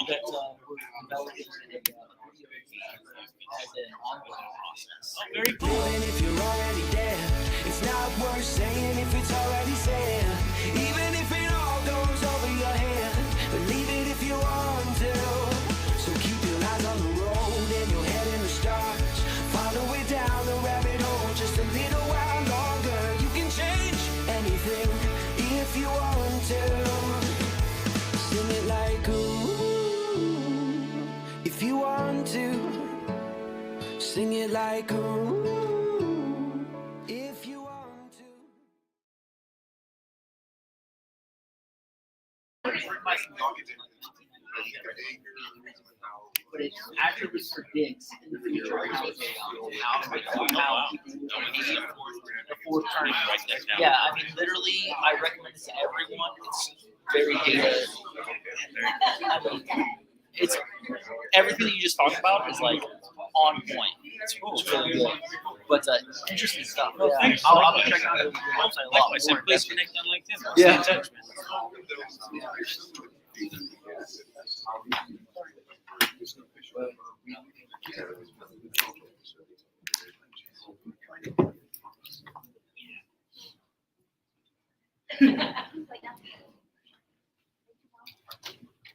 that we're developing as an ongoing process. Oh, very cool. Even if you're already there, it's not worth saying if it's already said. Even if it all goes over your head, believe it if you want to. So keep your eyes on the road and your head in the stars. Follow it down the rabbit hole just a little while longer. You can change anything if you want to. Sing it like ooh, if you want to. Sing it like ooh, if you want to. But it actually predicts in the future how people the fourth tournament. Yeah, I mean, literally, I recommend this to everyone. It's very data. I mean, it's everything you just talked about is like on point. It's really good. But interesting stuff. Well, Yeah. thanks. I'll check out the website a lot I said, more. please connect on LinkedIn. We'll Yeah. stay in touch, man.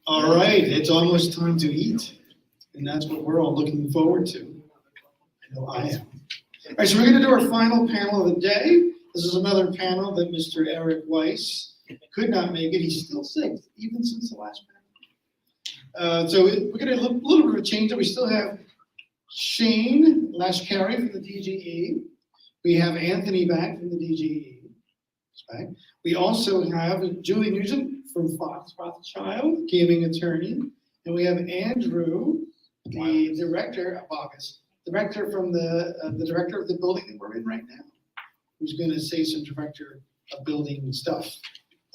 All right, it's almost time to eat, and that's what we're all looking forward to. I know I am. All right, so we're going to do our final panel of the day. This is another panel that Mr. Eric Weiss could not make it. He's still sick, even since the last panel. So we're going to do a little bit of a change. We still have Shane Lashkari from the DGE. We have Anthony back from the DGE. Right. We also have Julie Nugent from Fox Rothschild, gaming attorney, and we have Andrew, the director of August, director from the director of the building that we're in right now, who's going to say some director of building stuff. Is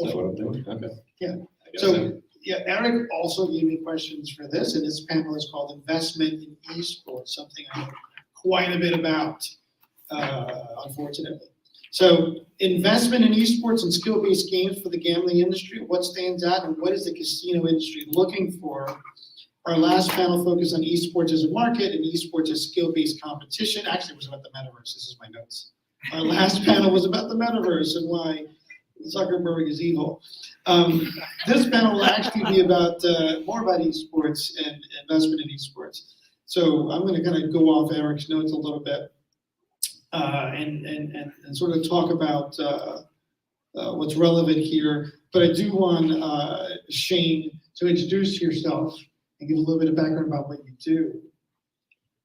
that what I'm doing? Okay. Yeah. I guess So yeah, Eric also gave me questions for this, and this panel is called Investment in Esports, something I know quite a bit about, unfortunately. So investment in esports and skill-based games for the gambling industry, what stands out and what is the casino industry looking for? Our last panel focused on esports as a market and esports as skill-based competition. Actually, it was about the metaverse. This is my notes. Our last panel was about the metaverse and why Zuckerberg is evil. This panel will actually be about more about esports and investment in esports. So I'm going to kind of go off Eric's notes a little bit. And sort of talk about what's relevant here. But I do want Shane to introduce yourself and give a little bit of background about what you do.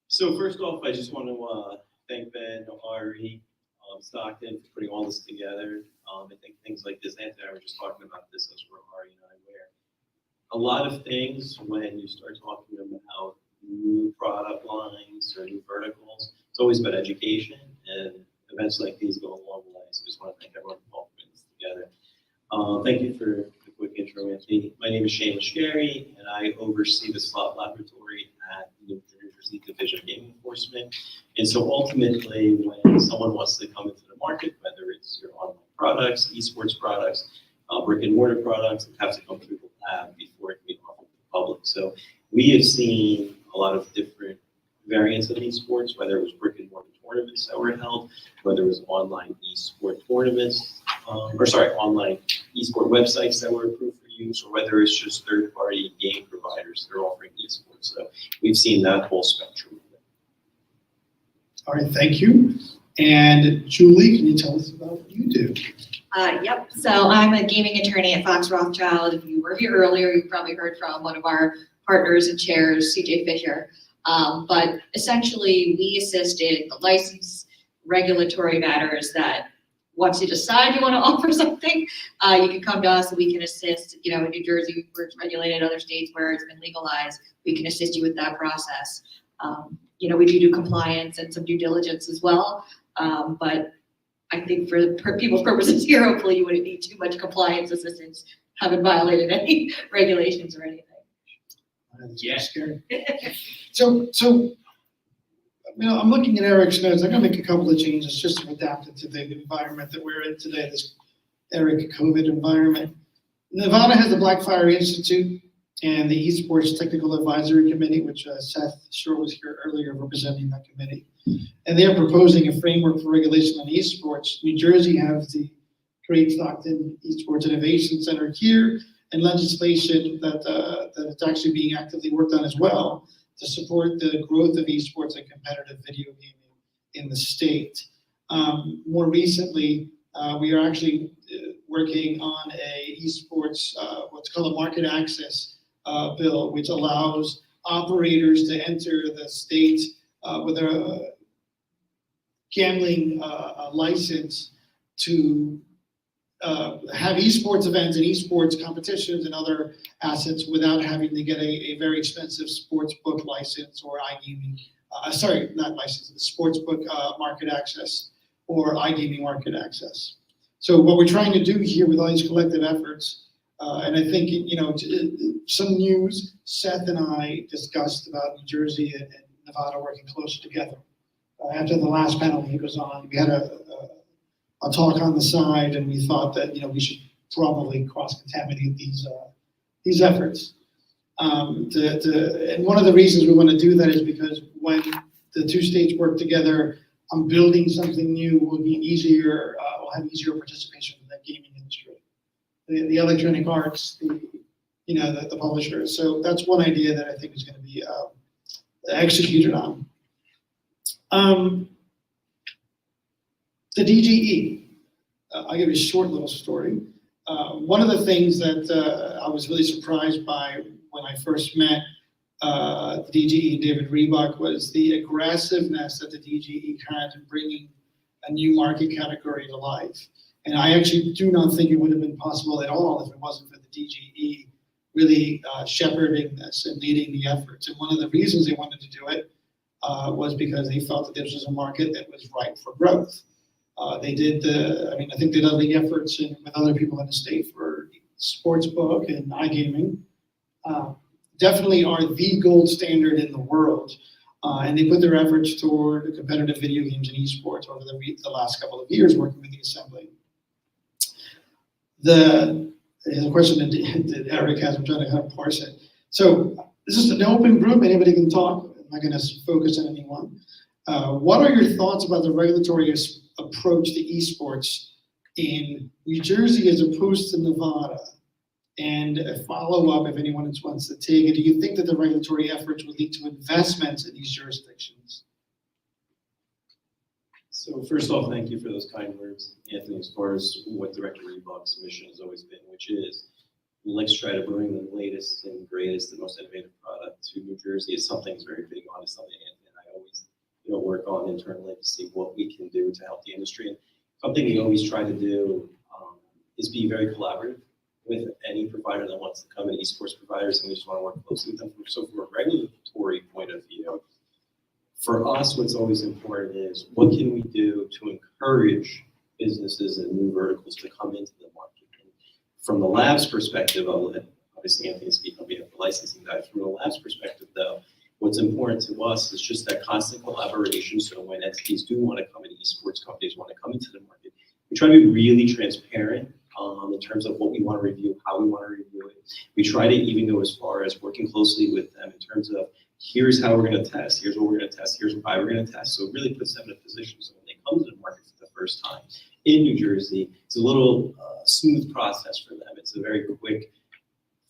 So first off, I just want to thank Ben, Ari, Stockton for putting all this together. I think things like this, Anthony and I were just talking about this as Ari and I were. A lot of things when you start talking about new product lines or new verticals, it's always about education, and events like these go a long way. So I just want to thank everyone for putting this together. Thank you for the quick intro, Anthony. My name is Shane Lashkari, and I oversee the slot laboratory at the New Jersey Division of Gaming Enforcement. And so ultimately, when someone wants to come into the market, whether it's your online products, esports products, brick and mortar products, it has to come through the lab before it can be offered to the public. So we have seen a lot of different variants of esports, whether it was brick and mortar tournaments that were held, whether it was online esport tournaments, online esport websites that were approved for use, or whether it's just third-party game providers that are offering esports. So we've seen that whole spectrum. All right, thank you. And Julie, can you tell us about what you do? Yep. So I'm a gaming attorney at Fox Rothschild. If you were here earlier, you probably heard from one of our partners and chairs, CJ Fisher. But essentially, we assist in the license regulatory matters that once you decide you want to offer something, you can come to us and we can assist. You know, in New Jersey, where it's regulated, other states where it's been legalized, we can assist you with that process. You know, we do compliance and some due diligence as well. But I think for people's purposes here, hopefully you wouldn't need too much compliance assistance, haven't violated any regulations or anything. Yeah. Scary. So, I'm looking at Eric's notes. I'm going to make a couple of changes just to adapt it to the environment that we're in today, this Eric COVID environment. Nevada has the Blackfire Institute. and the Esports Technical Advisory Committee, which Seth Shore was here earlier representing that committee. And they are proposing a framework for regulation on esports. New Jersey has the Great Stockton Esports Innovation Center here, and legislation that is actually being actively worked on as well to support the growth of esports and competitive video gaming in the state. More recently, we are actually working on a esports, what's called a market access bill, which allows operators to enter the state with a gambling license to have esports events and esports competitions and other assets without having to get a very expensive sports book license or iGaming, sorry, not license, the sports book market access or iGaming market access. So what we're trying to do here with all these collective efforts, and I think, you know, some news Seth and I discussed about New Jersey and Nevada working closer together. After the last panel he was on, we had a talk on the side, and we thought that, you know, we should probably cross-contaminate these efforts. And one of the reasons we want to do that is because when the two states work together on building something new, will be easier. We'll have easier participation in the gaming industry, the electronic arts, the publishers. So that's one idea that I think is going to be executed on. The DGE, I'll give you a short little story. One of the things that I was really surprised by when I first met the DGE, David Reebok, was the aggressiveness that the DGE had in bringing a new market category to life. And I actually do not think it would have been possible at all if it wasn't for the DGE really shepherding this and leading the efforts. And one of the reasons they wanted to do it was because they felt that this was a market that was ripe for growth. They did I think they did the efforts with other people in the state for sportsbook and iGaming. Definitely are the gold standard in the world. And they put their efforts toward competitive video games and esports over the last couple of years working with the Assembly. The question that Eric has, I'm trying to kind of parse it. So this is an open group, anybody can talk. I'm not going to focus on anyone. What are your thoughts about the regulatory approach to esports in New Jersey as opposed to Nevada? And a follow-up, if anyone wants to take it, do you think that the regulatory efforts would lead to investments in these jurisdictions? So first off, thank you for those kind words, Anthony, as far as what Director Reebok's mission has always been, which is let's try to bring the latest and greatest and most innovative product to New Jersey. It's something he's very big on. It's something Anthony and I always work on internally to see what we can do to help the industry. And something we always try to do is be very collaborative with any provider that wants to come in, esports providers, and we just want to work closely with them. So from a regulatory point of view, for us, what's always important is what can we do to encourage businesses and new verticals to come into the market. And from the lab's perspective, I'll let obviously Anthony speak on behalf of the licensing guy. From the lab's perspective, though, what's important to us is just that constant collaboration. So when entities do want to come in, esports companies want to come into the market, we try to be really transparent in terms of what we want to review, how we want to review it. We try to even go as far as working closely with them in terms of here's how we're going to test, here's what we're going to test, here's why we're going to test. So it really puts them in a position so when they come to the market for the first time in New Jersey, it's a little smooth process for them. It's a very quick,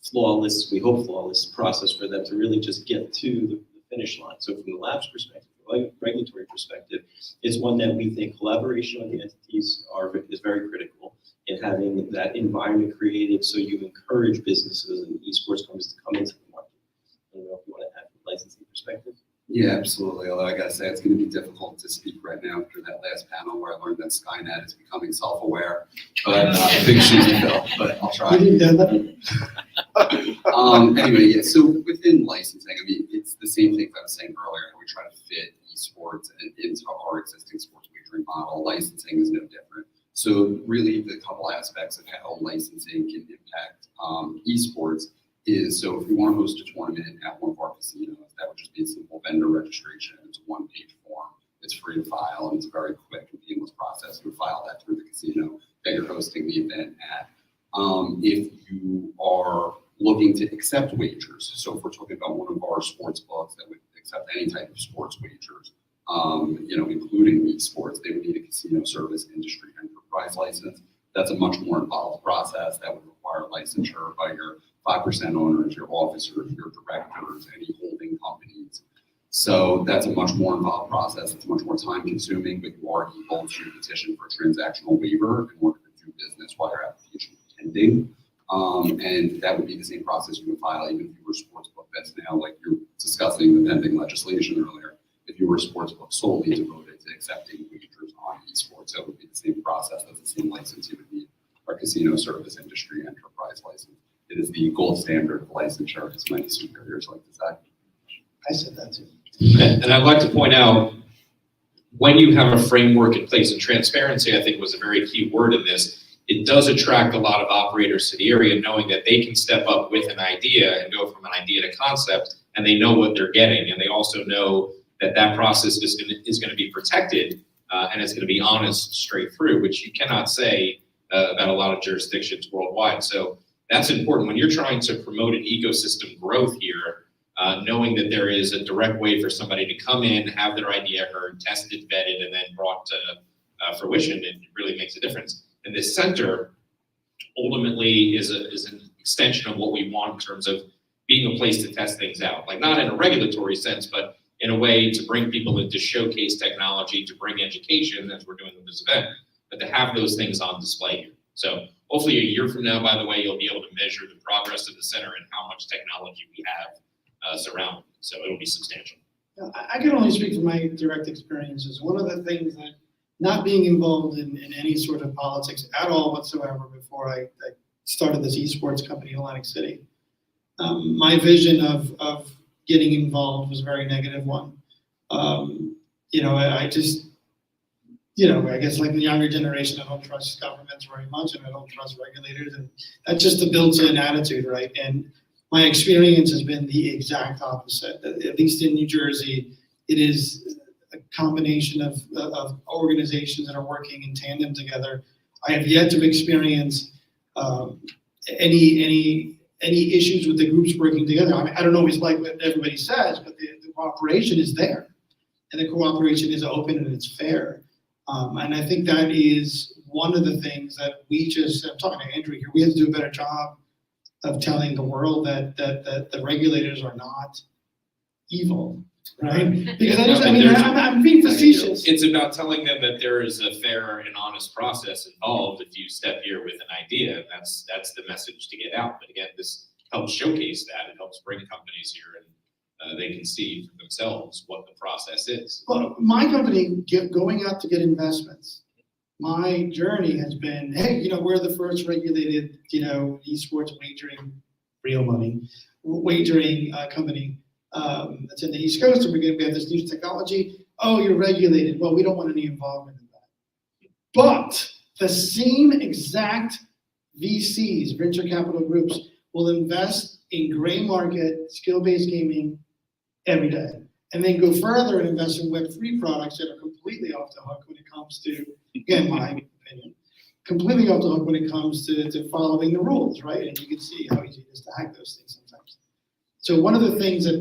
flawless, we hope flawless process for them to really just get to the finish line. So from the lab's perspective, regulatory perspective, it's one that we think collaboration with the entities is very critical in having that environment created so you encourage businesses and esports companies to come into the market. I don't know if you want to have a licensing perspective. Yeah, absolutely. Although I gotta say it's going to be difficult to speak right now after that last panel where I learned that Skynet is becoming self-aware. But big shoes to fill, but I'll try. Anyway, yeah. So within licensing, I mean, it's the same thing that I was saying earlier. How we try to fit esports into our existing sports wagering model. Licensing is no different. So really, the couple aspects of how licensing can impact esports is, so if we want to host a tournament at one of our casinos, that would just be a simple vendor registration. It's a one-page form. It's free to file, and it's a very quick and painless process. We file that through the casino that you're hosting the event at. If you are looking to accept wagers. So if we're talking about one of our sports books that would accept any type of sports wagers, including esports, they would need a casino service industry enterprise license. That's a much more involved process that would require licensure by your 5% owners, your officers, your directors, any holding companies. So that's a much more involved process. It's much more time consuming, but you are able to petition for a transactional waiver in order to do business while your application is pending. And that would be the same process you would file even if you were a sportsbook that's now, like you're discussing the pending legislation earlier. If you were a sportsbook solely devoted to accepting wagers on esports, that would be the same process. That's the same license you would need. Our casino service industry enterprise license. It is the gold standard of licensure, as many superiors like to say. I said that too. And I'd like to point out, when you have a framework in place, and transparency, I think, was a very key word in this, it does attract a lot of operators to the area, knowing that they can step up with an idea and go from an idea to concept, and they know what they're getting, and they also know that that process is going to be protected, and it's going to be honest straight through, which you cannot say about a lot of jurisdictions worldwide. So that's important when you're trying to promote an ecosystem growth here. Knowing that there is a direct way for somebody to come in, have their idea heard, tested, vetted, and then brought to fruition, it really makes a difference. And this center ultimately is an extension of what we want in terms of being a place to test things out. Like, not in a regulatory sense, but in a way to bring people in, to showcase technology, to bring education, as we're doing with this event, but to have those things on display here. So hopefully a year from now, by the way, you'll be able to measure the progress of the center and how much technology we have surrounding. So it'll be substantial. I can only speak from my direct experiences. One of the things that, not being involved in any sort of politics at all whatsoever before I started this esports company in Atlantic City, my vision of getting involved was a very negative one. I just, I guess like the younger generation, I don't trust governments very much, and I don't trust regulators, and that's just the built-in attitude, right? And my experience has been the exact opposite. At least in New Jersey, it is a combination of organizations that are working in tandem together. I have yet to experience any issues with the groups working together. I mean, I don't always like what everybody says, but the cooperation is there, and the cooperation is open and it's fair. And I think that is one of the things that I'm talking to Andrew here, we have to do a better job of telling the world that the regulators are not evil, right? Because I'm being facetious. It's about telling them that there is a fair and honest process involved if you step here with an idea, and that's the message to get out. But again, this helps showcase that. It helps bring companies here, and they can see for themselves what the process is. Well, my company going out to get investments, my journey has been, hey, we're the first regulated, esports wagering, real money, wagering company that's in the East Coast, and we have this new technology. Oh, you're regulated. Well, we don't want any involvement in that. But the same exact VCs, venture capital groups, will invest in gray market, skill-based gaming every day. And then go further and invest in Web3 products that are completely off the hook when it comes to, again, my opinion, completely off the hook when it comes to following the rules, right? And you can see how easy it is to hack those things sometimes. So one of the things that,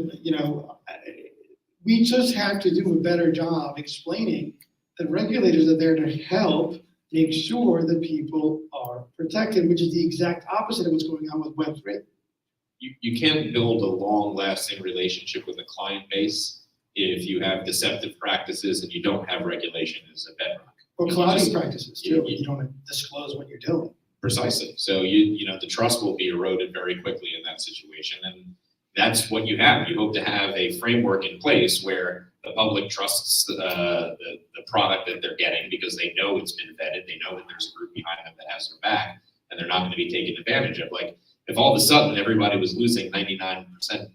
we just have to do a better job explaining that regulators are there to help make sure that people are protected, which is the exact opposite of what's going on with Web3. You can't build a long-lasting relationship with a client base if you have deceptive practices and you don't have regulation as a bedrock. Or clouding practices too, you don't disclose what you're doing. Precisely. So the trust will be eroded very quickly in that situation, and that's what you have. You hope to have a framework in place where the public trusts the product that they're getting because they know it's been vetted, they know that there's a group behind them that has their back, and they're not going to be taken advantage of. Like, if all of a sudden everybody was losing 99%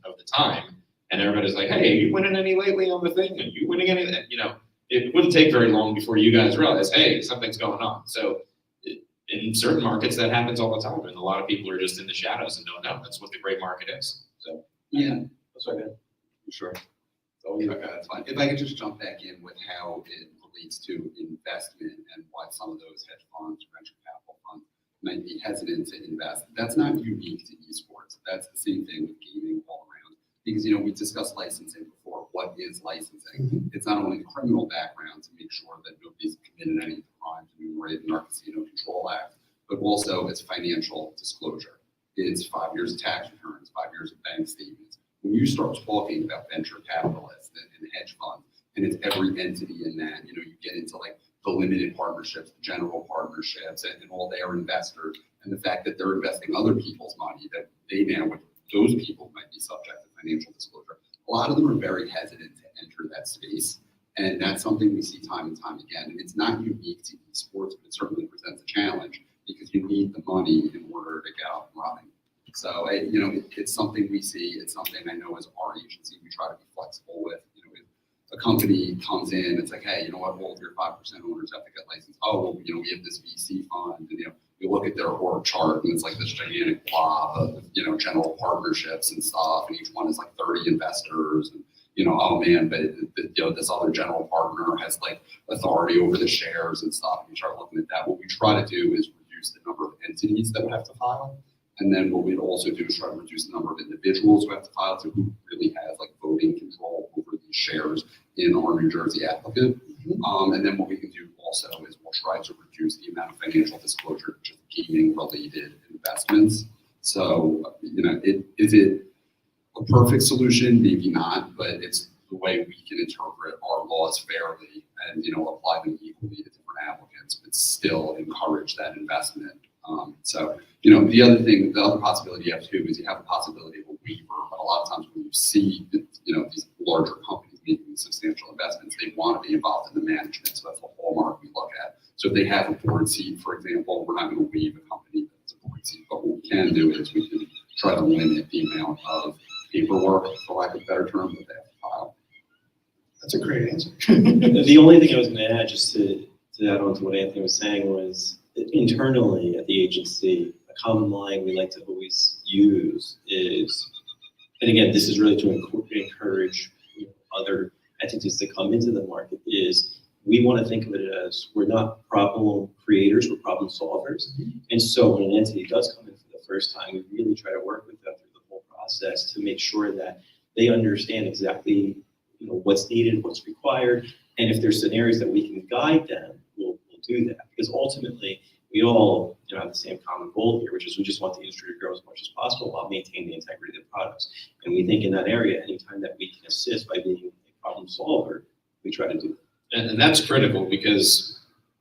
of the time, and everybody's like, hey, are you winning any lately on the thing? Are you winning any? It wouldn't take very long before you guys realize, hey, something's going on. So in certain markets, that happens all the time, and a lot of people are just in the shadows and don't know. That's what the gray market is. So Yeah, That's okay. sure. Okay, that's fine. If I could just jump back in with how it relates to investment and why some of those hedge funds, venture capital funds might be hesitant to invest. That's not unique to esports. That's the same thing with gaming all around. Because, we discussed licensing before. What is licensing? It's not only criminal background to make sure that nobody's committed any crimes enumerated in our Casino Control Act, but also it's financial disclosure. It's 5 years of tax returns, 5 years of bank statements. When you start talking about venture capitalists and hedge funds, and it's every entity in that, you get into like the limited partnerships, the general partnerships, and all their investors, and the fact that they're investing other people's money, that they now, those people might be subject to financial disclosure. A lot of them are very hesitant to enter that space. And that's something we see time and time again. And it's not unique to esports, but it certainly presents a challenge because you need the money in order to get out and running. So, it's something we see. It's something I know as our agency, we try to be flexible with. If a company comes in, it's like, hey, you know what, all of your 5% owners have to get licensed. Oh, well, we have this VC fund. And, you look at their org chart and it's like this gigantic blob of, general partnerships and stuff. And each one is like 30 investors. And, oh man, but this other general partner has like authority over the shares and stuff. And you start looking at that. What we try to do is reduce the number of entities that would have to file. And then what we'd also do is try to reduce the number of individuals who have to file to who really has like voting control over these shares in our New Jersey applicant. And then what we can do also is we'll try to reduce the amount of financial disclosure to just gaming related investments. So, is it a perfect solution? Maybe not, but it's the way we can interpret our laws fairly and, apply them equally to different applicants, but still encourage that investment. The other possibility you have too is you have a possibility of a waiver, but a lot of times when you see, these larger companies making substantial investments, they want to be involved in the management. So that's the hallmark we look at. So if they have a board seat, for example, we're not going to waive a company that's a board seat, but what we can do is we can try to limit the amount of paperwork, for lack of a better term, that they have to file. That's a great answer. The only thing I was going to add, just to add on to what Anthony was saying, was internally at the agency, a common line we like to always use is, and again, this is really to encourage other entities to come into the market, is we want to think of it as we're not problem creators, we're problem solvers. And so when an entity does come in for the first time, we really try to work with them through the whole process to make sure that they understand exactly what's needed, what's required, and if there's scenarios that we can guide them, we'll do that. Because ultimately, we all have the same common goal here, which is we just want the industry to grow as much as possible while maintaining the integrity of the products. And we think in that area, anytime that we can assist by being a problem solver, we try to do that. And that's critical because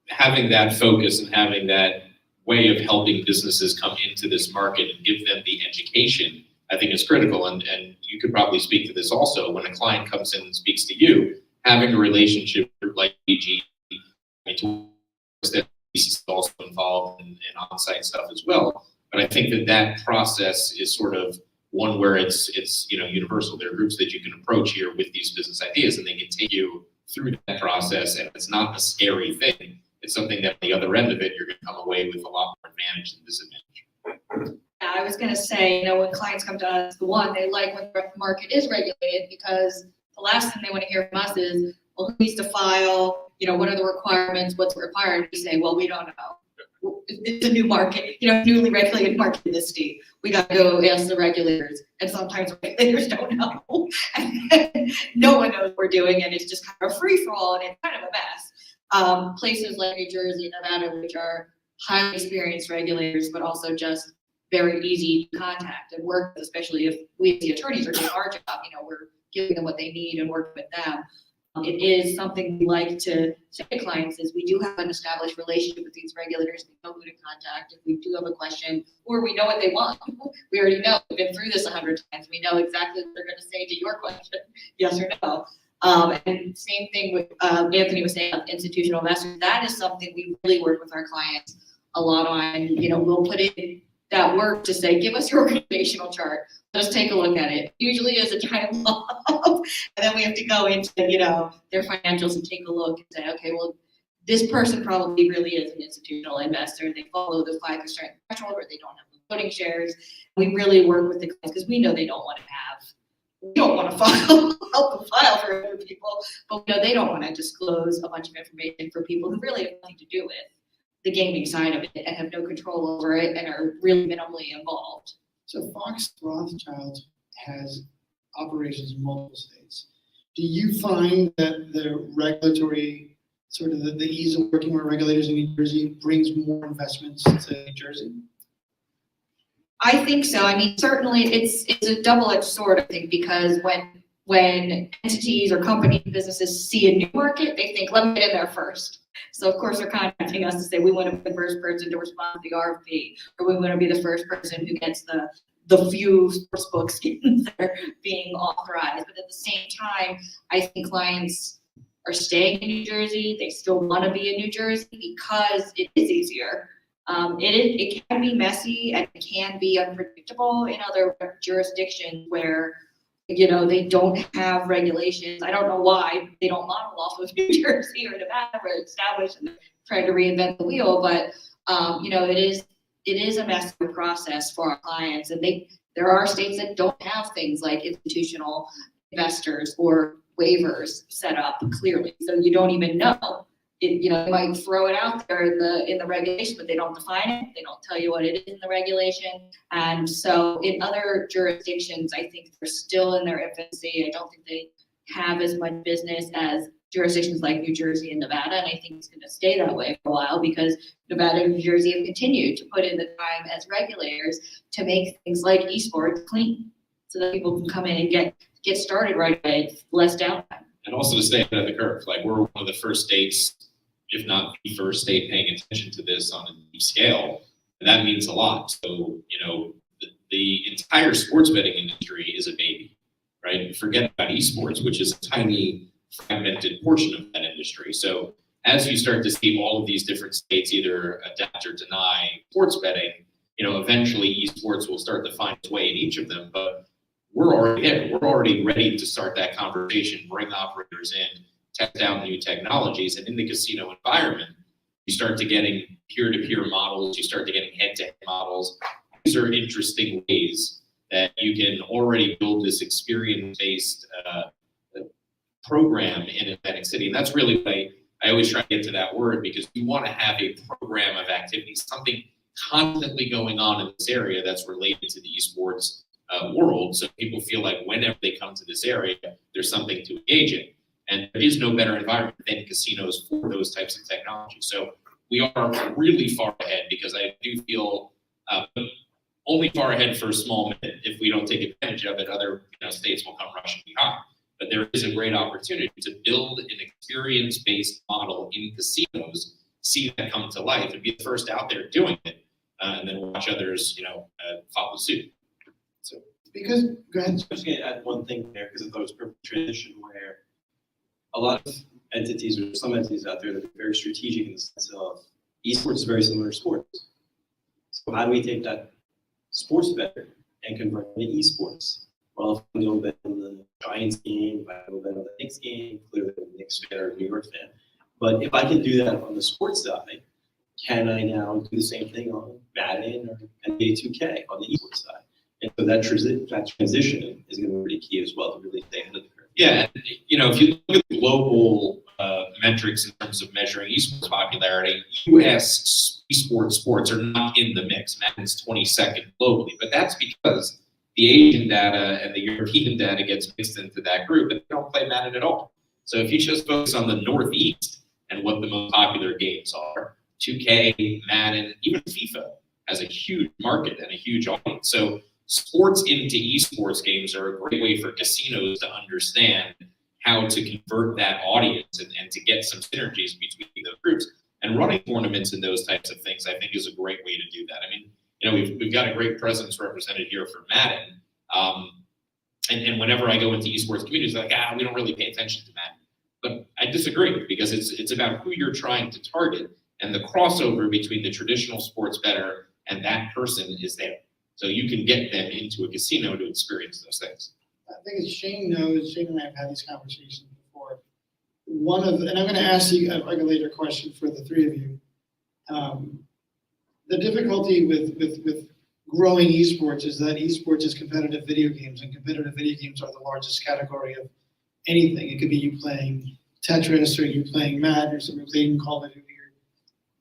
having that focus and having that way of helping businesses come into this market and give them the education, I think is critical. And you could probably speak to this also. When a client comes in and speaks to you, having a relationship like BG, that is also involved in on-site stuff as well. But I think that process is sort of one where it's universal. There are groups that you can approach here with these business ideas, and they can take you through that process. And it's not a scary thing. It's something that at the other end of it, you're going to come away with a lot more advantage than disadvantage. I was going to say, when clients come to us, the one, they like when the market is regulated, because the last thing they want to hear from us is, well, who needs to file? What are the requirements? What's required? We say, well, we don't know. It's a new market, newly regulated market in this state. We got to go ask the regulators, and sometimes the regulators don't know. And no one knows what we're doing, and it's just kind of a free-for-all, and it's kind of a mess. Places like New Jersey, Nevada, which are highly experienced regulators, but also just very easy to contact and work with, especially if we, the attorneys, are doing our job. We're giving them what they need and working with them. It is something we like to say to clients is we do have an established relationship with these regulators. We know who to contact if we do have a question, or we know what they want. We already know. We've been through this 100 times. We know exactly what they're going to say to your question, yes or no. And same thing with Anthony was saying about institutional investors. That is something we really work with our clients a lot on. We'll put in that work to say, give us your organizational chart. Let us take a look at it. Usually is a giant lump, and then we have to go into their financials and take a look and say, okay, well, this person probably really is an institutional investor. They follow the 5% threshold, or they don't have the voting shares. We really work with the clients because we know they don't want to help them file for other people, but we know they don't want to disclose a bunch of information for people who really have nothing to do with the gaming side of it and have no control over it and are really minimally involved. So Fox Rothschild has operations in multiple states. Do you find that the regulatory, sort of the ease of working with regulators in New Jersey brings more investments to New Jersey? I think so. I mean, certainly it's a double-edged sword, I think, because when entities or companies, businesses see a new market, they think, let me get in there first. So of course they're contacting us to say, we want to be the first person to respond to the RFP, or we want to be the first person who gets the few sportsbook skins that are being authorized. But at the same time, I think clients are staying in New Jersey. They still want to be in New Jersey because it is easier. It can be messy and it can be unpredictable in other jurisdictions where, you know, they don't have regulations. I don't know why they don't model off of New Jersey or Nevada, where it's established and trying to reinvent the wheel. But you know, it is a messy process for our clients, and there are states that don't have things like institutional investors or waivers set up clearly, so you don't even know. You know, they might throw it out there in the regulation, but they don't define it. They don't tell you what it is in the regulation. And so in other jurisdictions, I think they're still in their infancy. I don't think they have as much business as jurisdictions like New Jersey and Nevada. And I think it's going to stay that way for a while because Nevada and New Jersey have continued to put in the time as regulators to make things like esports clean so that people can come in and get started right away. It's less downtime. And also to stay ahead of the curve. Like, we're one of the first states, if not the first state, paying attention to this on a deep scale. And that means a lot. So, you know, the entire sports betting industry is a baby, right? Forget about esports, which is a tiny fragmented portion of that industry. So as you start to see all of these different states either adapt or deny sports betting, you know, eventually esports will start to find its way in each of them. But we're already there. We're already ready to start that conversation, bring operators in, test out new technologies. And in the casino environment, you start to getting peer-to-peer models, you start to getting head-to-head models. These are interesting ways that you can already build this experience-based program in Atlantic City. And that's really why I always try to get to that word, because you want to have a program of activities, something constantly going on in this area that's related to the esports world, so people feel like whenever they come to this area, there's something to engage in. And there is no better environment than casinos for those types of technology. So we are really far ahead, because I do feel only far ahead for a small minute. If we don't take advantage of it, other states will come rushing behind. But there is a great opportunity to build an experience-based model in casinos, see that come to life, and be the first out there doing it, and then watch others, follow suit. So, Because, go ahead. I'm just going to add one thing there, because I thought it was a perfect transition, where a lot of entities, or some entities out there, that are very strategic in the sense of esports is very similar to sports. So how do we take that sports better and convert it to esports? Well, if I go bet on the Giants game, if I go bet on the Knicks game, clearly I'm a Knicks fan or a New York fan. But if I can do that on the sports side, can I now do the same thing on Madden or NBA 2K on the esports side? And so that transition is going to be pretty key as well to really stay ahead of the curve. Yeah, if you look at the global metrics in terms of measuring esports popularity, U.S. esports sports are not in the mix. Madden's 22nd globally, but that's because the Asian data and the European data gets mixed into that group, and they don't play Madden at all. So if you just focus on the Northeast and what the most popular games are, 2K, Madden, even FIFA has a huge market and a huge audience. So sports into esports games are a great way for casinos to understand how to convert that audience and to get some synergies between those groups. And running tournaments and those types of things, I think, is a great way to do that. I mean, we've got a great presence represented here for Madden. And whenever I go into esports communities, they're like, we don't really pay attention to Madden. But I disagree, because it's about who you're trying to target, and the crossover between the traditional sports bettor and that person is there. So you can get them into a casino to experience those things. I think as Shane knows, Shane and I have had these conversations before. And I'm going to ask you a later question for the three of you. The difficulty with growing esports is that esports is competitive video games, and competitive video games are the largest category of anything. It could be you playing Tetris, or you playing Madden, or something playing Call of Duty.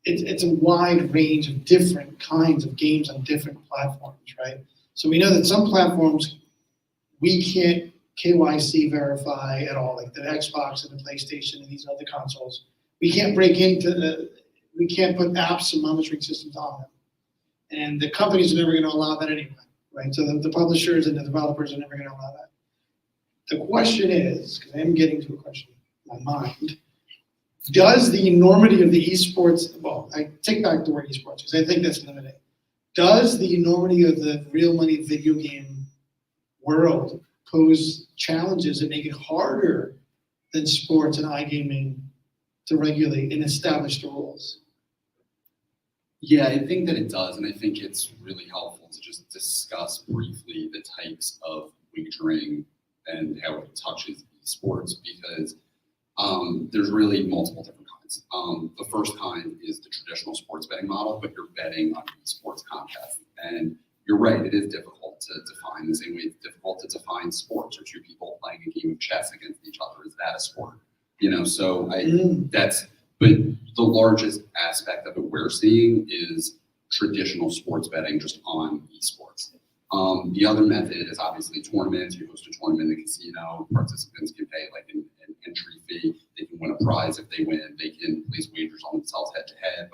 it's a wide range of different kinds of games on different platforms, right? So we know that some platforms we can't KYC verify at all, like the Xbox and the PlayStation and these other consoles. We can't break into we can't put apps and monitoring systems on them. And the companies are never going to allow that anyway, right? So the publishers and the developers are never going to allow that. The question is, because I am getting to a question in my mind, does the enormity of the esports, well, I take back the word esports because I think that's limiting. Does the enormity of the real money video game world pose challenges that make it harder than sports and iGaming to regulate and establish the rules? Yeah, I think that it does, and I think it's really helpful to just discuss briefly the types of wagering and how it touches esports, because there's really multiple different kinds. The first kind is the traditional sports betting model, but you're betting on esports contests. And you're right, it is difficult to define the same way it's difficult to define sports, or two people playing a game of chess against each other. Is that a sport? You know, so but the largest aspect of it we're seeing is traditional sports betting just on esports. The other method is obviously tournaments. You host a tournament in a casino. Participants can pay like an entry fee. They can win a prize if they win. They can place wagers on themselves head to head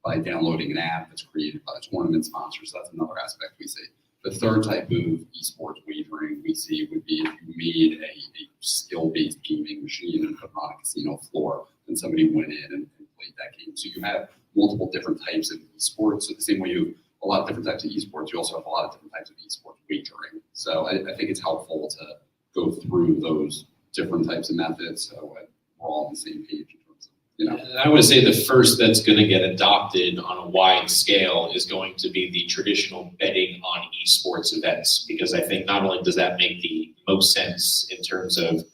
by downloading an app that's created by the tournament sponsor. So that's another aspect we see. The third type of esports wagering we see would be if you made a skill-based gaming machine and put it on a casino floor, and somebody went in and played that game. So you have multiple different types of esports. So the same way you have a lot of different types of esports, you also have a lot of different types of esports wagering. So I think it's helpful to go through those different types of methods so we're all on the same page in terms of, you know. And I would say the first that's going to get adopted on a wide scale is going to be the traditional betting on esports events, because I think not only does that make the most sense in terms of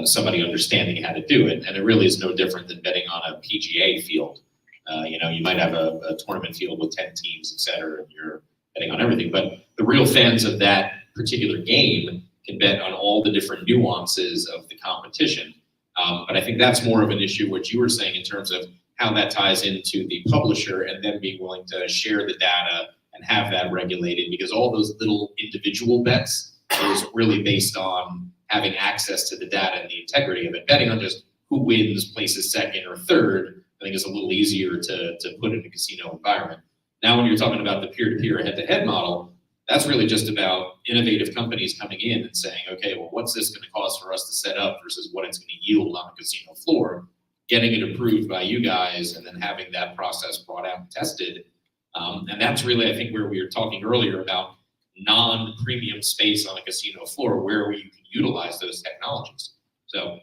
somebody understanding how to do it, and it really is no different than betting on a PGA field. You might have a tournament field with 10 teams, et cetera, and you're betting on everything. But the real fans of that particular game can bet on all the different nuances of the competition. But I think that's more of an issue, what you were saying, in terms of how that ties into the publisher and them being willing to share the data and have that regulated, because all those little individual bets is really based on having access to the data and the integrity of it. Betting on just who wins, places second or third, I think is a little easier to put in a casino environment. Now, when you're talking about the peer-to-peer head-to-head model, that's really just about innovative companies coming in and saying, okay, well, what's this going to cost for us to set up versus what it's going to yield on a casino floor, getting it approved by you guys, and then having that process brought out and tested. And that's really, I think, where we were talking earlier about non-premium space on a casino floor, where you can utilize those technologies. So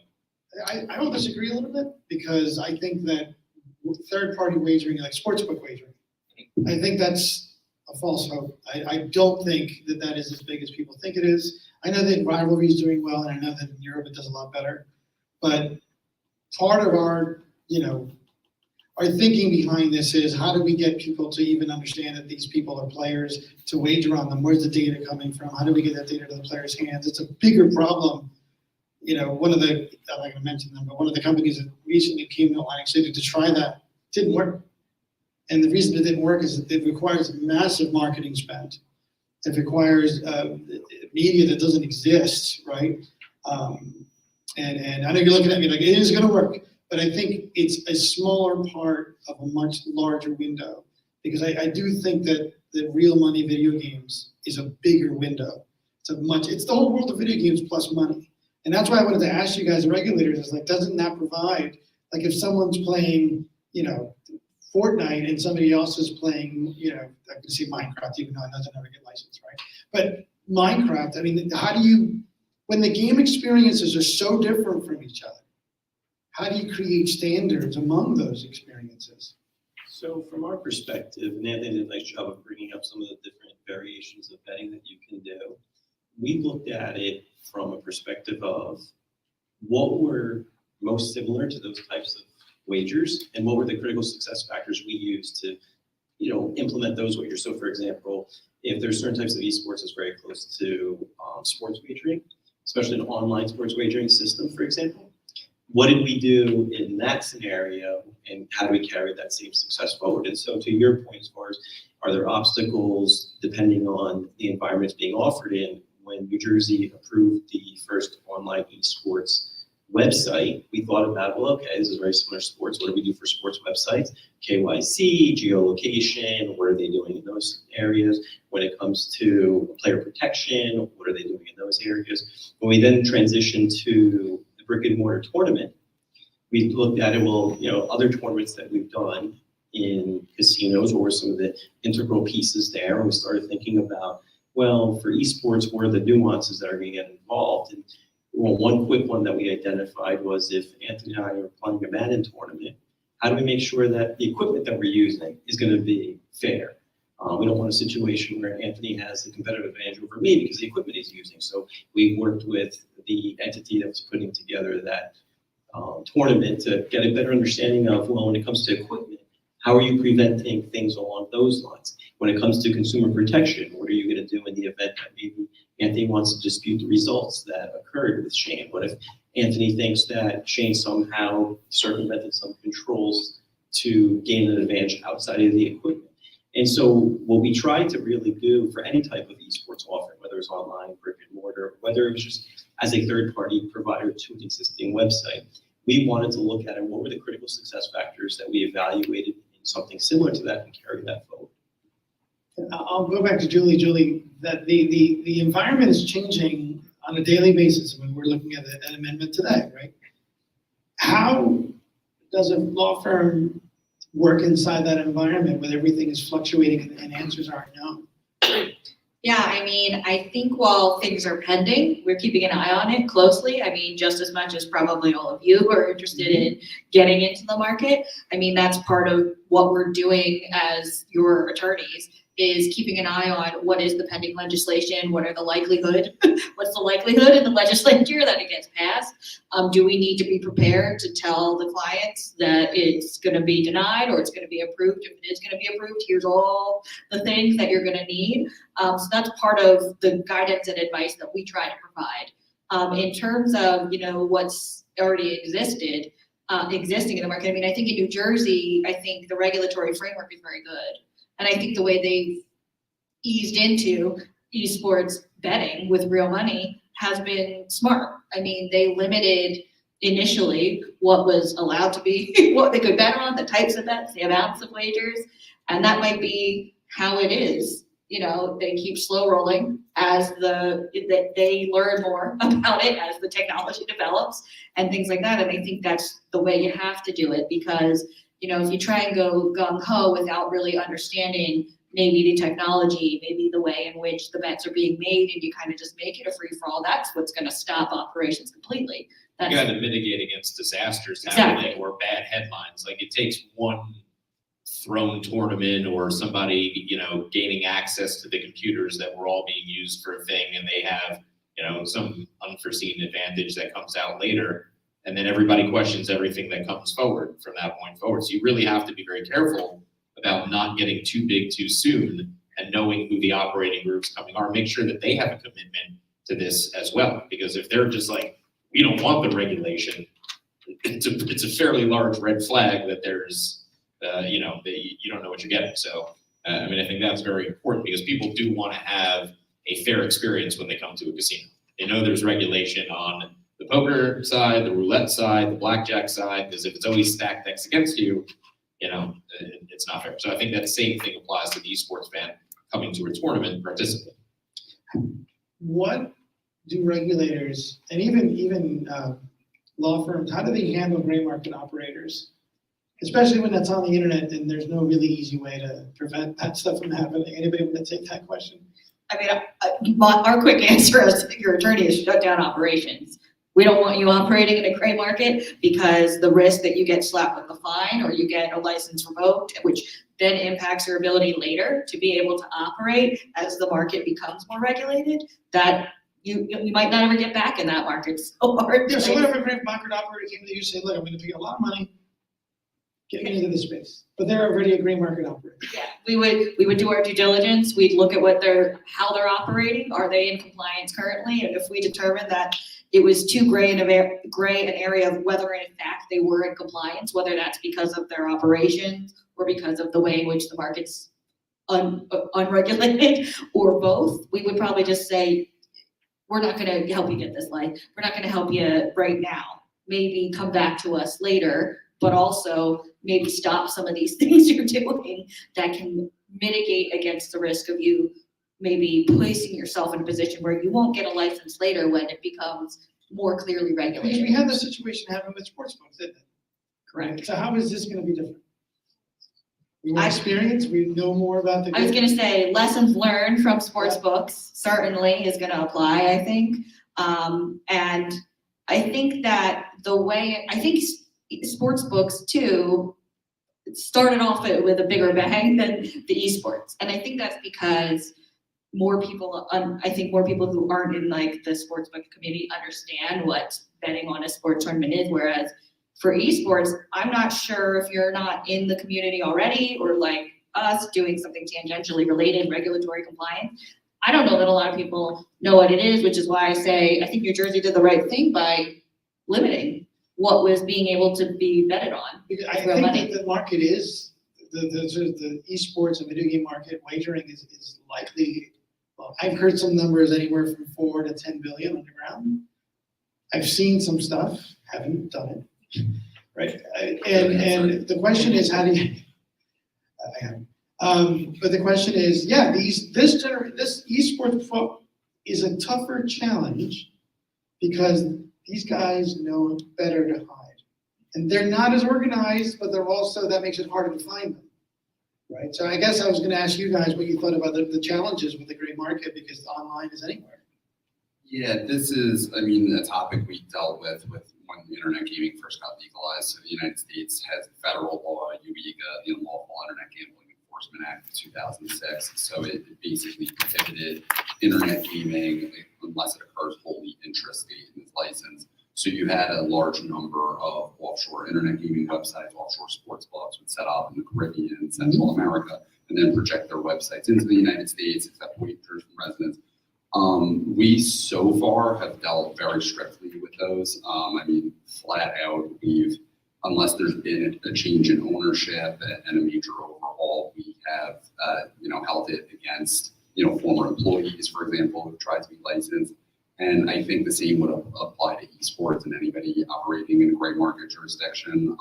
I don't disagree a little bit, because I think that third-party wagering, like sportsbook wagering, I think that's a false hope. I don't think that is as big as people think it is. I know that rivalry is doing well, and I know that in Europe it does a lot better. But part of our thinking behind this is, how do we get people to even understand that these people are players, to wager on them? Where's the data coming from? How do we get that data to the players' hands? It's a bigger problem. One of the, I'm not going to mention them, but one of the companies that recently came to Atlantic City to try that didn't work. And the reason it didn't work is that it requires massive marketing spend. It requires media that doesn't exist, right? And I know you're looking at me like, it is going to work, but I think it's a smaller part of a much larger window, because I do think that the real money video games is a bigger window. It's the whole world of video games plus money. And that's why I wanted to ask you guys, the regulators, is like, doesn't that provide, like, if someone's playing, Fortnite and somebody else is playing, I can see Minecraft, even though it doesn't have a good license, right? But Minecraft, I mean, when the game experiences are so different from each other, how do you create standards among those experiences? So from our perspective, and Anthony did a nice job of bringing up some of the different variations of betting that you can do, we looked at it from a perspective of what were most similar to those types of wagers, and what were the critical success factors we used to, implement those wagers. So, for example, if there's certain types of esports that's very close to sports wagering, especially an online sports wagering system, for example, what did we do in that scenario, and how do we carry that same success forward? And so to your point, as far as are there obstacles depending on the environments being offered in, when New Jersey approved the first online esports website, we thought about, well, okay, this is very similar to sports. What do we do for sports websites? KYC, geolocation, what are they doing in those areas? When it comes to player protection, what are they doing in those areas? When we then transitioned to the brick and mortar tournament, we looked at it, well, other tournaments that we've done in casinos, what were some of the integral pieces there? And we started thinking about, well, for esports, what are the nuances that are going to get involved? And well, one quick one that we identified was, if Anthony and I are playing a Madden tournament, how do we make sure that the equipment that we're using is going to be fair? We don't want a situation where Anthony has a competitive advantage over me because the equipment he's using. So we worked with the entity that was putting together that tournament to get a better understanding of, well, when it comes to equipment, how are you preventing things along those lines? When it comes to consumer protection, what are you going to do in the event that maybe Anthony wants to dispute the results that occurred with Shane? What if Anthony thinks that Shane somehow circumvented some controls to gain an advantage outside of the equipment? And so what we tried to really do for any type of esports offering, whether it's online, brick and mortar, whether it was just as a third-party provider to an existing website, we wanted to look at it, what were the critical success factors that we evaluated in something similar to that and carry that forward. I'll go back to Julie. Julie, that the environment is changing on a daily basis when we're looking at an amendment today, right? How does a law firm work inside that environment when everything is fluctuating and answers aren't known? Yeah, I mean, I think while things are pending, we're keeping an eye on it closely. I mean, just as much as probably all of you are interested in getting into the market. I mean, that's part of what we're doing as your attorneys, is keeping an eye on what is the pending legislation, what are the likelihood, what's the likelihood in the legislature that it gets passed? Do we need to be prepared to tell the clients that it's gonna be denied or it's gonna be approved? If it is gonna be approved, here's all the things that you're gonna need. So that's part of the guidance and advice that we try to provide. In terms of, what's already existing in the market, I mean, I think in New Jersey, I think the regulatory framework is very good. And I think the way they've eased into esports betting with real money has been smart. I mean, they limited initially what was allowed to be, what they could bet on, the types of bets, the amounts of wagers, and that might be how it is. They keep slow rolling as they learn more about it as the technology develops and things like that. And I think that's the way you have to do it, because if you try and go gung-ho without really understanding maybe the technology, maybe the way in which the bets are being made, and you kind of just make it a free-for-all, that's what's going to stop operations completely. You got to mitigate against disasters happening or bad headlines. Like, it takes one thrown tournament or somebody, gaining access to the computers that were all being used for a thing, and they have, some unforeseen advantage that comes out later. And then everybody questions everything that comes forward from that point forward. So you really have to be very careful about not getting too big too soon, and knowing who the operating groups coming are. Make sure that they have a commitment to this as well. Because if they're just like, we don't want the regulation, it's a fairly large red flag that there's, you don't know what you're getting. So, I think that's very important, because people do want to have a fair experience when they come to a casino. They know there's regulation on the poker side, the roulette side, the blackjack side, because if it's always stacked decks against you, it's not fair. So I think that same thing applies to the esports fan coming to a tournament and participating. What do regulators and even law firms, how do they handle gray market operators? Especially when that's on the internet and there's no really easy way to prevent that stuff from happening. Anybody want to take that question? I mean, our quick answer as your attorney is shut down operations. We don't want you operating in a gray market, because the risk that you get slapped with a fine or you get a license revoked, which then impacts your ability later to be able to operate as the market becomes more regulated, that you might not ever get back in that market. So hard. Yeah, so what if a gray market operator came to you and said, look, I'm going to pay a lot of money, get me into this space, but they're already a gray market operator? Yeah, we would do our due diligence. We'd look at how they're operating. Are they in compliance currently? And if we determine that it was too gray an area of whether in fact they were in compliance, whether that's because of their operations or because of the way in which the market's unregulated or both. We would probably just say, we're not going to help you get this light. We're not going to help you right now. Maybe come back to us later, but also maybe stop some of these things you're doing that can mitigate against the risk of you maybe placing yourself in a position where you won't get a license later when it becomes more clearly Because regulated. we had the situation happen with sportsbooks, didn't it? Correct. So how is this gonna be different? We more I- experienced, we know more about the. I was gonna say, lessons learned from sports books certainly is gonna apply, I think. And I think that sports books too started off with a bigger bang than the esports. And I think that's because more people who aren't in like the sportsbook community understand what betting on a sports tournament is. Whereas for esports, I'm not sure if you're not in the community already or like us doing something tangentially related, regulatory compliance. I don't know that a lot of people know what it is, which is why I say I think New Jersey did the right thing by limiting what was being able to be betted on. I real think money. that the market is, the esports and video game market wagering is likely, well, I've heard some numbers anywhere from 4 to 10 billion on the ground. I've seen some stuff, haven't done it, right? And the question is, how do you, I haven't. But the question is, yeah, this esports is a tougher challenge because these guys know better to hide. And they're not as organized, but they're also, that makes it harder to find them, right? So I guess I was gonna ask you guys what you thought about the challenges with the gray market, because online is anywhere. Yeah, this is, I mean, a topic we dealt with when internet gaming first got legalized. So the United States has federal law, UEGA, the Unlawful Internet Gambling Enforcement Act of 2006. So it basically prohibited internet gaming unless it occurs wholly intrastate in its license. So you had a large number of offshore internet gaming websites, offshore sports clubs would set up in the Caribbean and Central America, and then project their websites into the United States, accept wagers from residents. We so far have dealt very strictly with those. I mean, flat out, unless there's been a change in ownership and a major overhaul, we have, held it against, former employees, for example, who tried to be licensed. And I think the same would apply to esports and anybody operating in a gray market jurisdiction.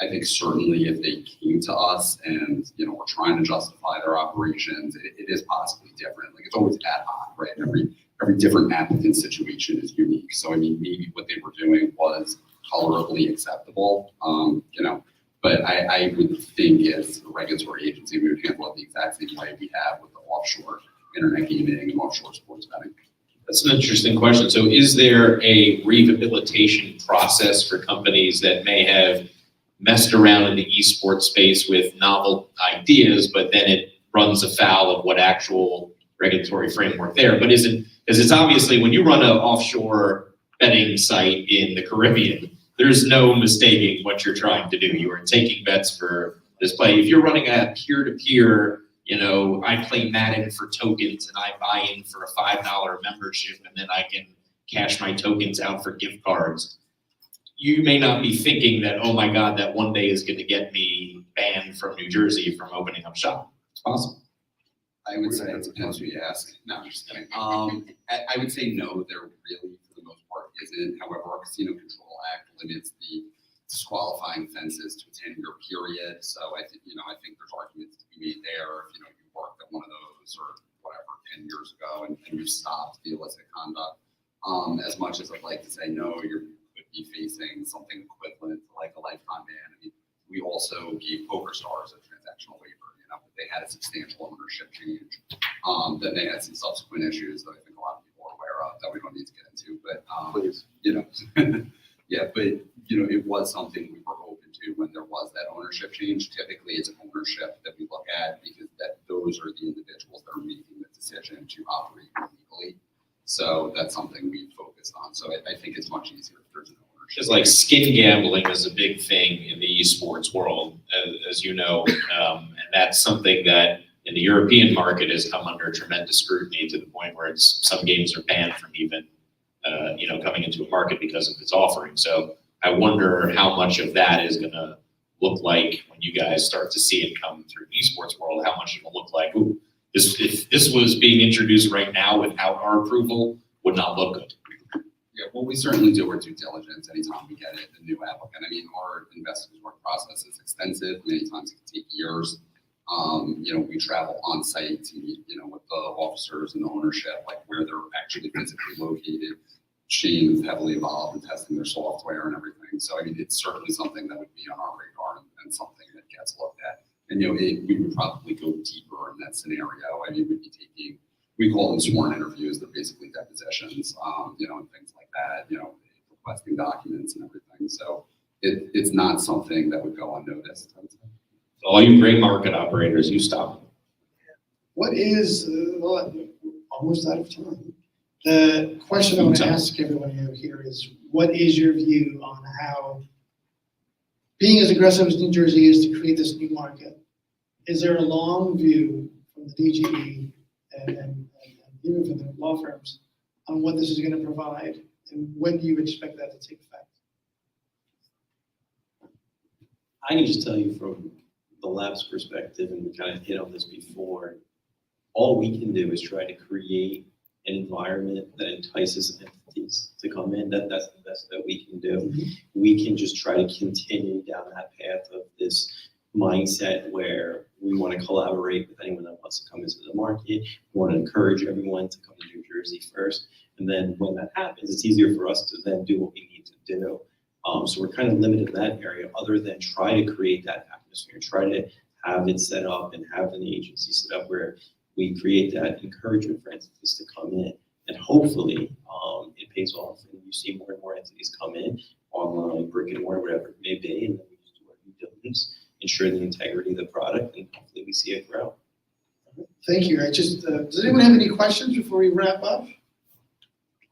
I think certainly if they came to us and, we're trying to justify their operations, it is possibly different. Like, it's always ad hoc, right? Every different applicant situation is unique. So, I mean, maybe what they were doing was tolerably acceptable, but I would think as a regulatory agency, we would handle it the exact same way we have with the offshore internet gaming and offshore sports betting. That's an interesting question. So is there a rehabilitation process for companies that may have messed around in the esports space with novel ideas, but then it runs afoul of what actual regulatory framework there? But because it's obviously when you run an offshore betting site in the Caribbean, there's no mistaking what you're trying to do. You are taking bets for this play. If you're running a peer-to-peer, I play Madden for tokens and I buy in for a $5 membership and then I can cash my tokens out for gift cards. You may not be thinking that, oh my God, that one day is going to get me banned from New Jersey from opening up shop. It's possible. I would say it depends who you ask. No, I'm just kidding. I would say no, there really, for the most part, isn't. However, our Casino Control Act limits the disqualifying offenses to a 10-year period. So I think there's arguments to be made there. If, you worked at one of those or whatever 10 years ago and you stopped the illicit conduct. As much as I'd like to say no, you could be facing something equivalent to like a lifetime ban. I mean, we also gave PokerStars a transactional waiver. They had a substantial ownership change. Then they had some subsequent issues that I think a lot of people are aware of that we don't need to get into. But Please. yeah, but it was something we were open to when there was that ownership change. Typically, it's ownership that we look at because those are the individuals that are making the decision to operate legally. So that's something we focus on. So I think it's much easier if there's an ownership. Just like skin gambling is a big thing in the esports world, as you know, and that's something that in the European market has come under tremendous scrutiny to the point where some games are banned from even coming into a market because of its offering. So I wonder how much of that is going to look like when you guys start to see it come through the esports world. How much it'll look like, ooh, if this was being introduced right now without our approval, would not look good. Yeah, well, we certainly do our due diligence anytime we get a new applicant. I mean, our investors work process is extensive. Many times it can take years. We travel on site to meet, with the officers and the ownership, like where they're actually physically located. Shane is heavily involved in testing their software and everything. So, I mean, it's certainly something that would be on our radar and something that gets looked at. And, we would probably go deeper in that scenario. I mean, we'd be taking, we call them sworn interviews. They're basically depositions, and things like that, requesting documents and everything. So it's not something that would go unnoticed. I would say. So all you gray market operators, you stop. What is, almost out of time. The question I want to ask everyone here is, what is your view on how being as aggressive as New Jersey is to create this new market? Is there a long view from the DGE and even from the law firms on what this is going to provide, and when do you expect that to take effect? I can just tell you from the lab's perspective, and we kind of hit on this before, all we can do is try to create an environment that entices entities to come in. That's the best that we can do. Mm-hmm. We can just try to continue down that path of this mindset where we want to collaborate with anyone that wants to come into the market. We want to encourage everyone to come to New Jersey first. And then when that happens, it's easier for us to then do what we need to do. So we're kind of limited in that area, other than try to create that atmosphere, try to have it set up and have an agency set up where we create that encouragement for entities to come in. And hopefully it pays off and you see more and more entities come in, online, brick and mortar, whatever it may be, and then we just do our due diligence, ensure the integrity of the product, and hopefully we see it grow. Thank you. Does anyone have any questions before we wrap up?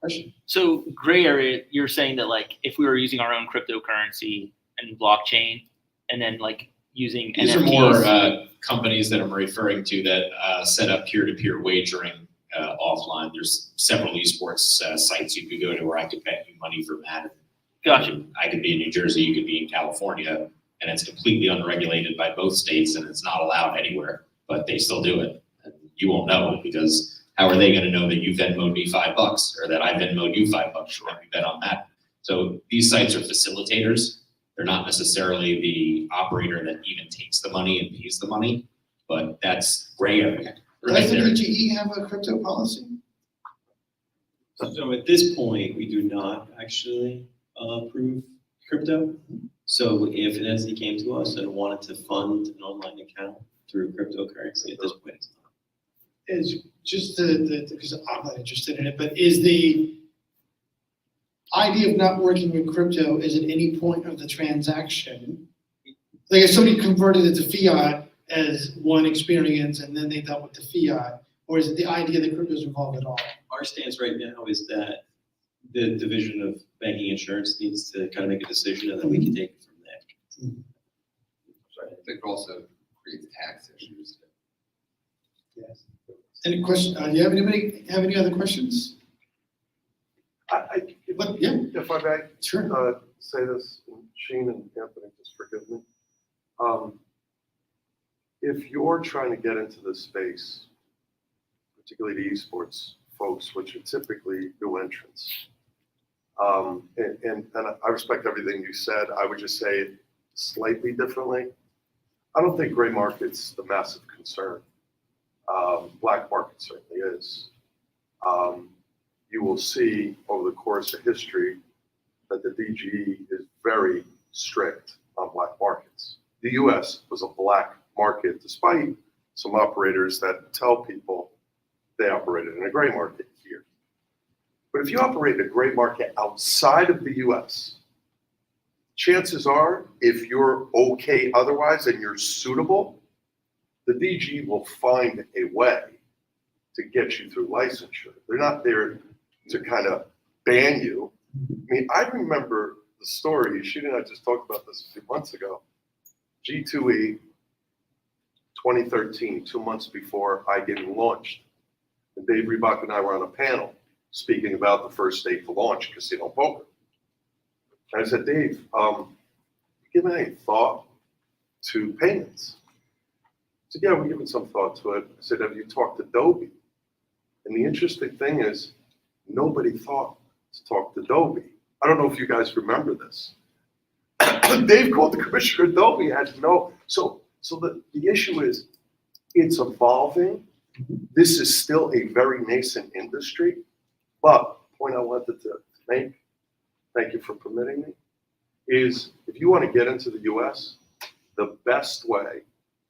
Question? So gray area, you're saying that like if we were using our own cryptocurrency and blockchain, and then like using These NFTs. are more companies that I'm referring to that set up peer-to-peer wagering offline. There's several esports sites you could go to where I could bet you money for Madden. Gotcha. I could be in New Jersey, you could be in California, and it's completely unregulated by both states, and it's not allowed anywhere, but they still do it. And you won't know, because how are they going to know that you Venmo'd me $5 or that I Venmo'd you $5 when we bet on that? So these sites are facilitators. They're not necessarily the operator that even takes the money and pays the money, but that's gray area right Does the there. DGE have a crypto policy? So at this point, we do not actually approve crypto. So if an entity came to us and wanted to fund an online account through cryptocurrency, at this point, it's not. Is just because I'm not interested in it, but is the idea of not working with crypto is at any point of the transaction? Like if somebody converted it to fiat as one experience and then they dealt with the fiat, or is it the idea that crypto is involved at all? Our stance right now is that the Division of Banking Insurance needs to kind of make a decision, and then we can take it from there. Sorry, I think it also creates tax issues. Yes. Any question? Do you have anybody have any other questions? Yeah, If I may, sure. say this, and Shane and Anthony, just forgive me. If you're trying to get into this space, particularly the esports folks, which are typically new entrants, and I respect everything you said, I would just say it slightly differently. I don't think gray market's the massive concern. Black market certainly is. You will see over the course of history that the DGE is very strict on black markets. The US was a black market, despite some operators that tell people they operated in a gray market here. But if you operate in a gray market outside of the US, chances are, if you're okay otherwise and you're suitable, the DG will find a way to get you through licensure. They're not there to kind of ban you. I mean, I remember the story, Shane and I just talked about this a few months ago. G2E 2013, 2 months before iGaming launched. And Dave Reebok and I were on a panel speaking about the first state to launch casino poker. And I said, Dave, you given any thought to payments? He said, yeah, we're giving some thought to it. I said, have you talked to Adobe? And the interesting thing is, nobody thought to talk to Adobe. I don't know if you guys remember this. Dave called the commissioner Adobe, had no, so the issue is, it's evolving. This is still a very nascent industry, but the point I wanted to make, thank you for permitting me, is if you want to get into the US, the best way,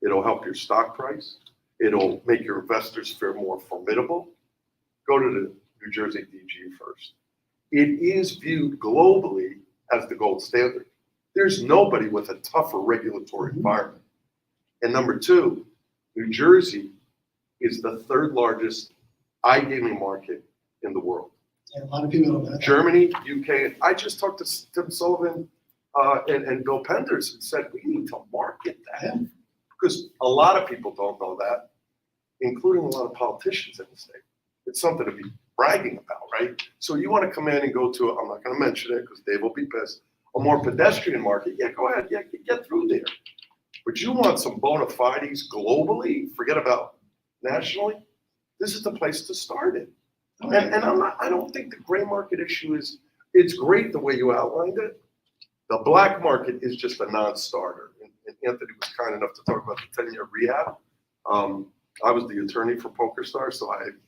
it'll help your stock price, it'll make your investors feel more formidable, go to the New Jersey DG first. It is viewed globally as the gold standard. There's nobody with a tougher regulatory environment. And number two, New Jersey is the third largest iGaming market in the world. And a lot of people don't know that. Germany, UK, I just talked to Tim Sullivan and Bill Penders and said, we need to market that. Because a lot of people don't know that, including a lot of politicians in the state. It's something to be bragging about, right? So you want to come in and go to, I'm not going to mention it because Dave will be pissed, a more pedestrian market, yeah, go ahead, yeah, get through there. But you want some bona fides globally, forget about nationally, this is the place to start it. And I don't think the gray market issue is, it's great the way you outlined it. The black market is just a non-starter. And Anthony was kind enough to talk about the 10-year rehab. I was the attorney for PokerStars, so I'm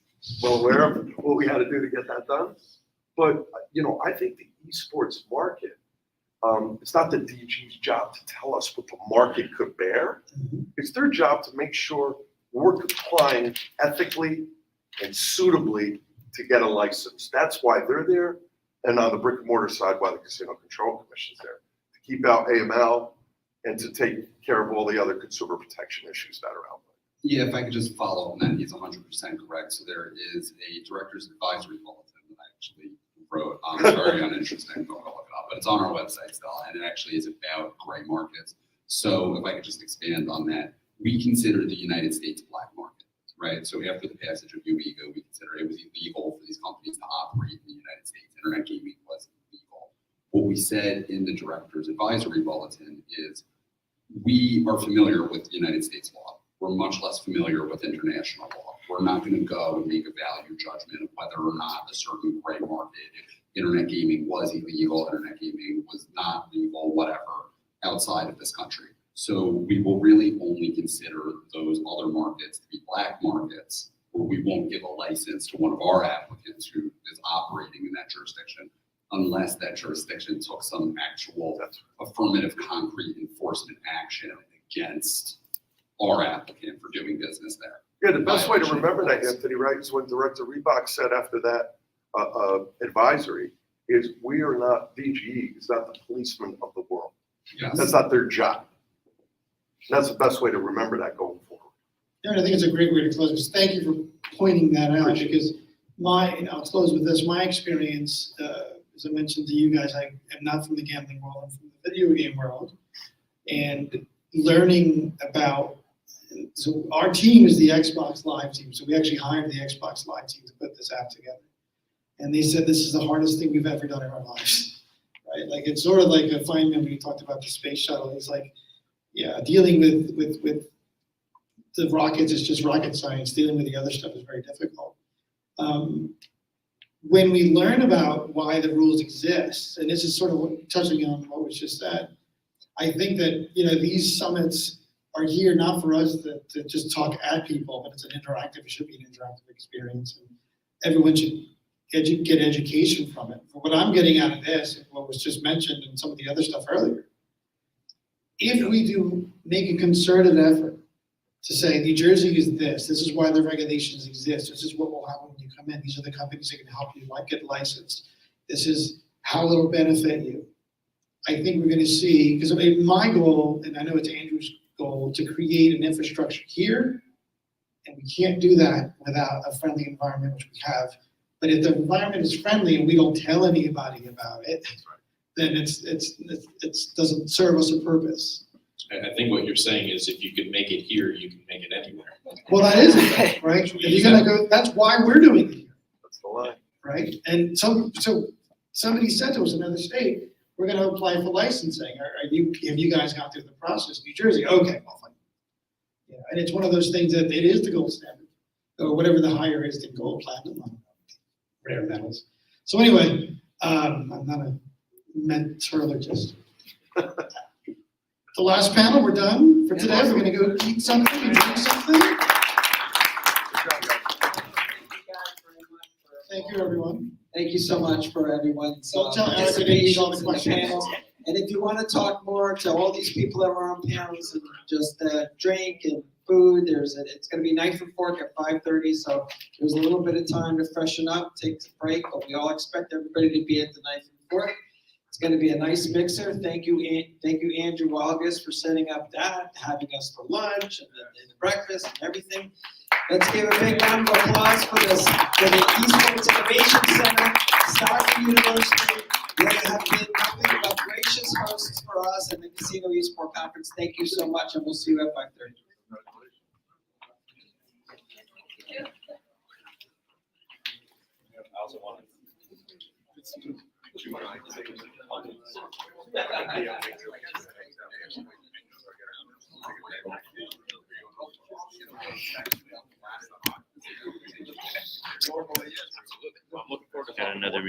well aware of what we had to do to get that done. But, you know, I think the esports market, it's not the DG's job to tell us what the market could bear. It's their job to make sure we're complying ethically and suitably to get a license. That's why they're there. And on the brick and mortar side, why the Casino Control Commission's there, to keep out AML and to take care of all the other consumer protection issues that are out there. Yeah, if I could just follow on that, he's 100% correct. So there is a director's advisory bulletin that I actually wrote. Very uninteresting, don't go look it up, but it's on our website still, and it actually is about gray markets. So if I could just expand on that, we consider the United States black market, right? So after the passage of UEGA, we consider it was illegal for these companies to operate in the United States. Internet gaming was illegal. What we said in the director's advisory bulletin is we are familiar with the United States law. We're much less familiar with international law. We're not going to go and make a value judgment of whether or not a certain gray market, if internet gaming was illegal, internet gaming was not legal, whatever, outside of this country. So we will really only consider those other markets to be black markets, where we won't give a license to one of our applicants who is operating in that jurisdiction, unless that jurisdiction took some actual affirmative concrete enforcement action against our applicant for doing business there. Yeah, the best way to remember that, Anthony, right, is when Director Reebok said after that advisory is we are not, DGE is not the policeman of the world. Yes. That's not their job. That's the best way to remember that going forward. Aaron, I think it's a great way to close this. Thank you for pointing that out, because I'll close with this. My experience, as I mentioned to you guys, I am not from the gambling world, I'm from the video game world. And learning about, so our team is the Xbox Live team. So we actually hired the Xbox Live team to put this app together. And they said this is the hardest thing we've ever done in our lives, right? Like it's sort of like a fine member, you talked about the space shuttle. He's like, yeah, dealing with the rockets is just rocket science. Dealing with the other stuff is very difficult. When we learn about why the rules exist, and this is sort of touching on what was just said, I think that, you know, these summits are here not for us to just talk at people, but it's an interactive, it should be an interactive experience. And everyone should get education from it. What I'm getting out of this, and what was just mentioned and some of the other stuff earlier, if we do make a concerted effort to say New Jersey is this is why the regulations exist, this is what will happen when you come in, these are the companies that can help you get licensed, this is how it'll benefit you. I think we're going to see, because my goal, and I know it's Andrew's goal, to create an infrastructure here, and we can't do that without a friendly environment, which we have. But if the environment is friendly and we don't tell anybody about it, then it doesn't serve us a purpose. I think what you're saying is if you can make it here, you can make it anywhere. Well, that is it, right? If you're gonna go, that's why we're doing it here. That's the line. right? And so somebody said to us, another state, we're gonna apply for licensing. Have you guys gone through the process? New Jersey, okay, well, fine. Yeah, and it's one of those things that it is the gold standard, or whatever the higher is than gold, platinum, rare metals. So anyway, I'm not a metallurgist. The last panel, we're done for today. We're gonna go eat something and drink something. Thank you, everyone. Thank you so much for everyone's Don't tell Eric I didn't eat all the participation in the questions. panel. And if you want to talk more to all these people that were on panels and just drink and food, it's going to be knife and fork at 5:30. So there's a little bit of time to freshen up, take a break, but we all expect everybody to be at the knife and fork. It's going to be a nice mixer. Thank you, Andrew August, for setting up that, having us for lunch and the breakfast and everything. Let's give a big round of applause for the Esports Innovation Center, Stockton University. They have been nothing but gracious hosts for us and the Casino Esports Conference. Thank you so much, and we'll see you at 5:30. I also want Got another